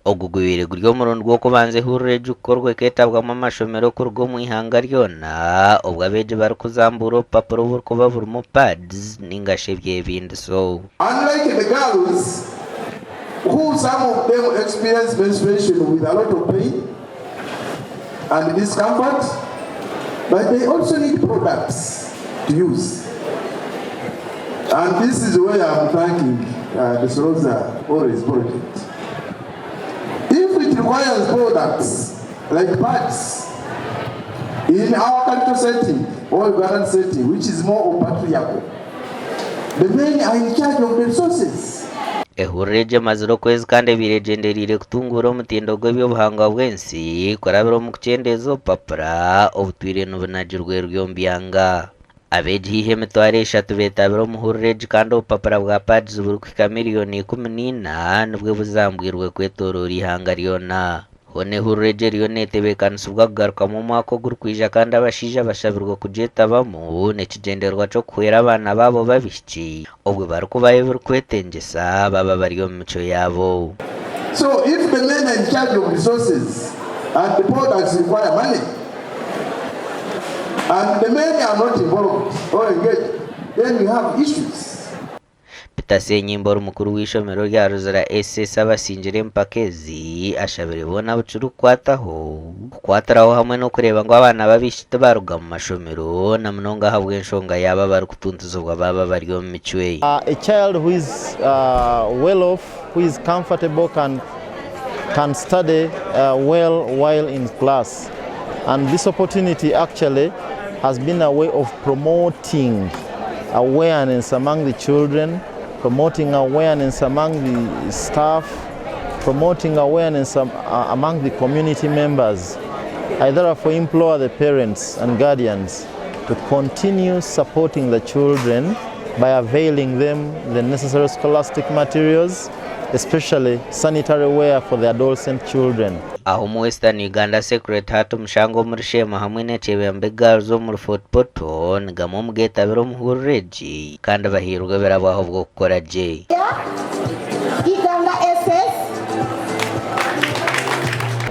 ogugwire guryo murundo gwo kubanze hurure jukorwe ketabwamo amashomero kurwo mu ihanga ryona ubwo abeje bari kuzambura urupapuro burkuba burimo pads n'ingashe by'ebindi. So unlike the girls who some of them experience menstruation with a lot of pain and discomfort, but they also need products to use. And this is where I'm thanking the Sorosa Orange project. If it requires products like pads in our country setting or Ugandan setting, which is more patriarchal, the men are in charge of the resources. Ehururu maziro kwezi kandi biregenderire kutungura omutindo gw'ebyobuhanga bwensi kurabira omu kucendeeza opapura obutwire n'obunagirwe ryombyanga. Abeegi haihi emitwaro 3 betabire omuhururu kandi obupapura bwa pads burikuhika miliyoni 14 nibwo buzambwirwe kwetooroora ihanga ryona. Hone ehururu ryona etebeekanisibwa kugaruka mu mwaka ogurikwija kandi abashaija bashabirwe kugyetabamu n'ekigendererwa ky'okuhwera abaana baabo babaishiki obwo barikubayo birikwetengesa baba bari omu mico yaabo. So if the men are in charge of resources and the products require money and the men are not involved or engaged, then we have issues. Senyimba omukuru w'ishomero rya Ruzira SS abasingire empakezi ashabire bona bucuru kwataraho hamwe no kureba ngo abana babishite baruga mu mashomero na munonga habwe enshonga yaba bari kutuntuzwa baba bari mu micwe. A child who is well off, who is comfortable, can study well while in class, and this opportunity actually has been a way of promoting awareness among the children, promoting awareness among the staff, promoting awareness among the community members. I therefore implore the parents and guardians to continue supporting the children by availing them the necessary scholastic materials, especially sanitary wear for the adolescent children. Aho mu Western Uganda Secretary Mushango muri Sheema hamwe n'ekibembe girls zo muri Fort Portal ngamo mugetabira omuhururu kandi bahirwe berabaho bwo gukora je. Uganda SS.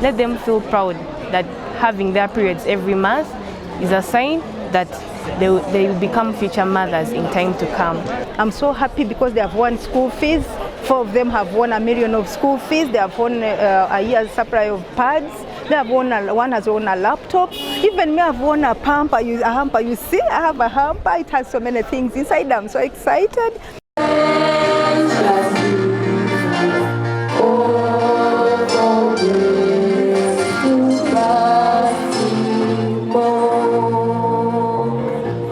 Let them feel proud that having their periods every month is a sign that they will become future mothers in time to come. I'm so happy because they have won school fees. 4 of them have won $1 million of school fees. They have won a year's supply of pads. They have won one has won a laptop. Even me, I've won a hamper. You see, I have a hamper. It has so many things inside. I'm so excited.